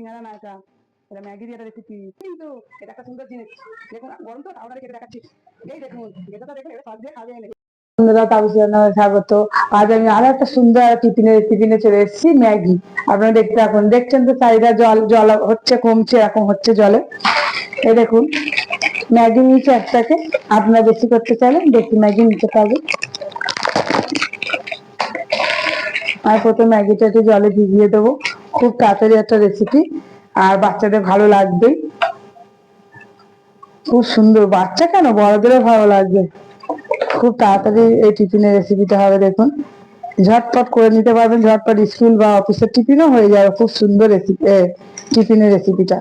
সিঙ্গারা না এটা, এটা ম্যাগি দিয়ে একটা রেসিপি, কিন্তু এটা একটা সুন্দর জিনিস। দেখুন গরম তো তাও কেটে দেখাচ্ছি। এই দেখুন এটা দেখুন, এটা সব দিয়ে খাবে। বন্ধুরা, তাপসী রান্নাঘরে স্বাগত। আজ আমি আরো একটা সুন্দর টিফিনের রেসিপি নিয়ে চলে এসেছি, ম্যাগি। আপনারা দেখতে থাকুন। দেখছেন তো চাহিদা জল জল হচ্ছে, কমছে, এরকম হচ্ছে জলে। এই দেখুন ম্যাগি নিচে একটাকে, আপনারা বেশি করতে চাইলে বেশি ম্যাগি নিতে পারবেন। আর প্রথমে ম্যাগিটা একটু জলে ভিজিয়ে দেবো। খুব তাড়াতাড়ি একটা রেসিপি, আর বাচ্চাদের ভালো লাগবে। খুব সুন্দর, বাচ্চা কেন বড়দেরও ভালো লাগবে। খুব তাড়াতাড়ি এই টিফিনের রেসিপিটা হবে। দেখুন ঝটপট করে নিতে পারবেন, ঝটপট স্কুল বা অফিসের টিফিনও হয়ে যাবে। খুব সুন্দর রেসিপি টিফিনের রেসিপিটা।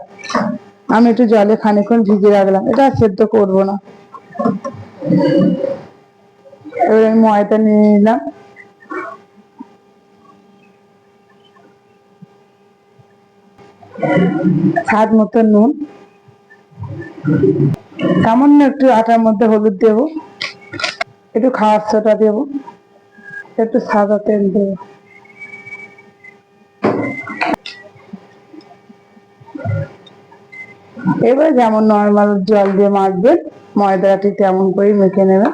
আমি একটু জলে খানিকক্ষণ ভিজিয়ে রাখলাম, এটা সেদ্ধ করবো না। এবার আমি ময়দা নিয়ে নিলাম, স্বাদ মতো নুন, সামান্য একটু আটার মধ্যে হলুদ দেবো, একটু খাওয়ার সোডা দেবো, একটু সাদা তেল দেবো। এবার যেমন নর্মাল জল দিয়ে মাখবেন, ময়দাটি তেমন করে মেখে নেবেন।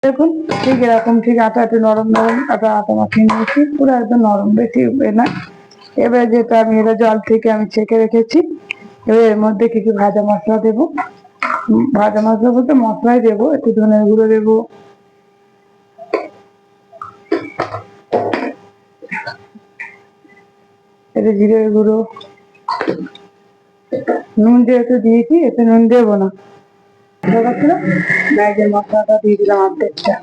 দেখুন ঠিক এরকম, ঠিক আটা একটু নরম নরম আটা মাখিয়ে নিয়েছি, পুরো একদম নরম, বেশি না। এবার যেটা আমি এটা জল থেকে আমি ছেঁকে রেখেছি, এবার এর মধ্যে কিছু ভাজা মশলা দেবো। ভাজা মশলা বলতে মশলাই দেবো, একটু ধনের গুঁড়ো দেবো, একটু জিরের গুঁড়ো, নুন যেহেতু দিয়েছি এতে নুন দেবো না। ম্যাগির মশলাটা দিয়ে দিলাম অর্ধেকটা,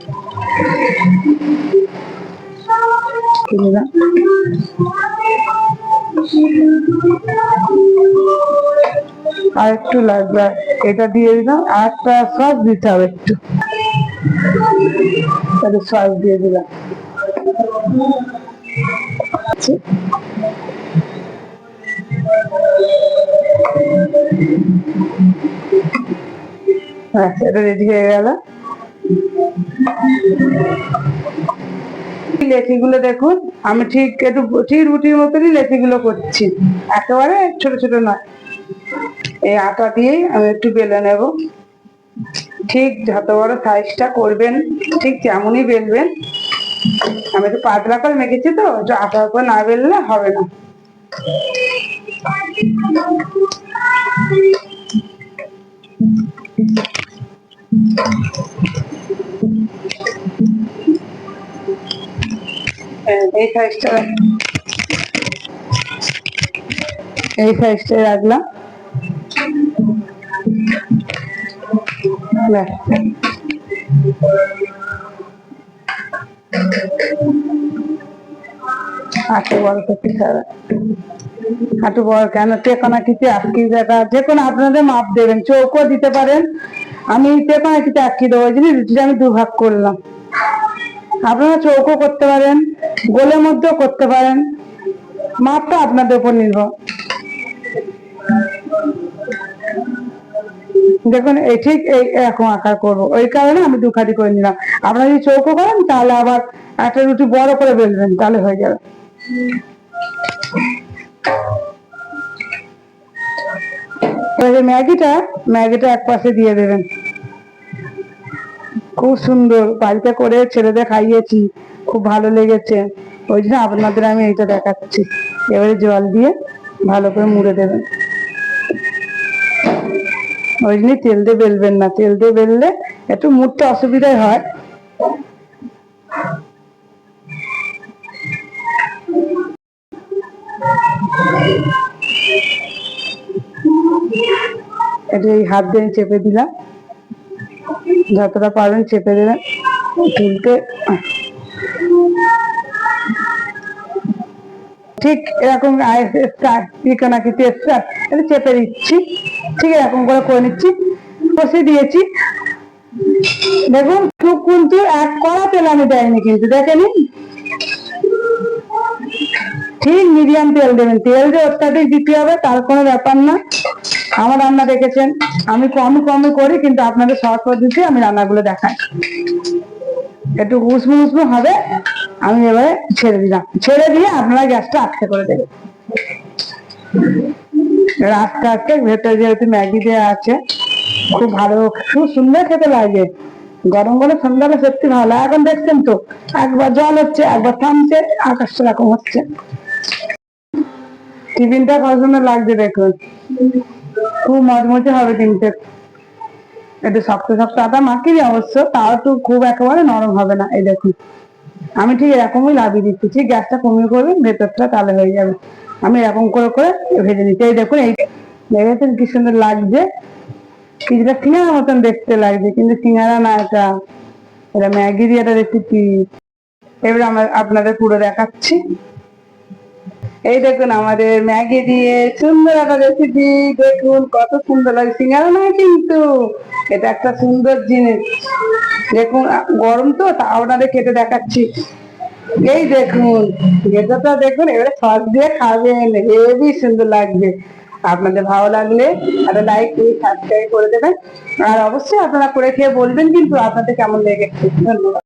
আর একটু লাগবে, এটা দিয়ে দিলাম। আর একটা সস দিতে হবে, একটু সস দিয়ে দিলাম। আচ্ছা, এটা রেডি হয়ে গেল। লেচিগুলো দেখুন, আমি ঠিক একটু ঠিক রুটির মতনই লেচিগুলো করছি, একেবারে ছোট ছোট নয়। এই আটা দিয়েই আমি একটু বেলে নেব। ঠিক যত বড় সাইজটা করবেন ঠিক তেমনই বেলবেন। আমি একটু পাতলা করে মেখেছি তো, আটার উপর না বেললে হবে না। এই সাইজটা রাখলাম। হাঁটু বড় করতে হবে, হাঁটু বড় কেন, টেকোনাকিতে আটকি জায়গা যে কোনো আপনাদের মাপ দেবেন, চৌকো দিতে পারেন। আমি টেকোনাকিতে আটকি দেবো, ওই জন্য রুটিটা আমি দুভাগ করলাম। আপনারা চৌকো করতে পারেন, গোলের মধ্যেও করতে পারেন, মাপটা আপনাদের উপর নির্ভর। দেখুন এই ঠিক এরকম আকার করবো, ওই কারণে আমি দুখাটি করে নিলাম। আপনারা যদি চৌকো করেন তাহলে আবার একটা রুটি বড় করে বেলবেন, তাহলে হয়ে যাবে। ম্যাগিটা এক পাশে দিয়ে দেবেন। খুব সুন্দর, বাড়িতে করে ছেলেদের খাইয়েছি, খুব ভালো লেগেছে, ওই জন্য আপনাদের আমি এইটা দেখাচ্ছি। এবারে জল দিয়ে ভালো করে মুড়ে দেবেন। ওই জন্য তেল দিয়ে বেলবেন না, তেল দিয়ে বেললে একটু মুড়তে অসুবিধাই হয়। এটা এই হাত দিয়ে চেপে দিলাম, যতটা পারবেন চেপে দেবেন। তুলতে ঠিক এরকম ত্রিকোণাকৃতি এটা চেপে দিচ্ছি, ঠিক এরকম করে নিচ্ছি, কষে দিয়েছি। দেখুন কিন্তু এক কড়া তেল আমি দেয়নি, কিন্তু দেখে নিন ঠিক মিডিয়াম তেল দেবেন, তেল যে অত্যাধিক দিতে হবে তার কোনো ব্যাপার না। আমার রান্না দেখেছেন আমি কমই করি, কিন্তু আপনাদের সহজ পদ্ধতি আমি রান্নাগুলো দেখাই। একটু উষ্ণ উষ্ণ হবে, আমি এবারে ছেড়ে দিলাম, ছেড়ে দিয়ে আপনারা গ্যাসটা আটকে করে দেবেন। আস্তে আস্তে ভেতরে যেহেতু ম্যাগি দেওয়া আছে, খুব ভালো, খুব সুন্দর খেতে লাগে। গরম গরম সন্ধ্যাটা সত্যি ভালো। এখন দেখছেন তো একবার জল হচ্ছে, একবার থামছে, আকাশটা এরকম হচ্ছে। টিফিনটা কত সুন্দর লাগছে দেখুন, খুব মজমজে হবে কিন্তু। একটু শক্ত শক্ত আটা মাখিয়ে অবশ্য, তাও তো খুব একেবারে নরম হবে না। এই দেখুন আমি ঠিক এরকমই লাভিয়ে দিচ্ছি, ঠিক গ্যাসটা কমিয়ে করবেন ভেতরটা, তাহলে হয়ে যাবে। আমি এরকম করে করে ভেজে নিচ্ছি। এই দেখুন, এই দেখেছেন কি সুন্দর লাগছে, কিছুটা সিঙ্গারার মতন দেখতে লাগছে, কিন্তু সিঙ্গারা না, এটা এটা ম্যাগি দিয়ে একটা রেসিপি। এবার আপনাদের পুরো দেখাচ্ছি। এই দেখুন আমাদের ম্যাগি দিয়ে সুন্দর একটা রেসিপি, দেখুন কত সুন্দর লাগে। সিঙ্গারা নয় কিন্তু, এটা একটা সুন্দর জিনিস। দেখুন গরম তো, তা আপনাদের কেটে দেখাচ্ছি। এই দেখুন ভেতরটা দেখুন, এবারে সস দিয়ে খাবেন, হেবি সুন্দর লাগবে। আপনাদের ভালো লাগলে একটা লাইক সাবস্ক্রাইব করে দেবেন, আর অবশ্যই আপনারা করে খেয়ে বলবেন কিন্তু আপনাদের কেমন লেগেছে। ধন্যবাদ।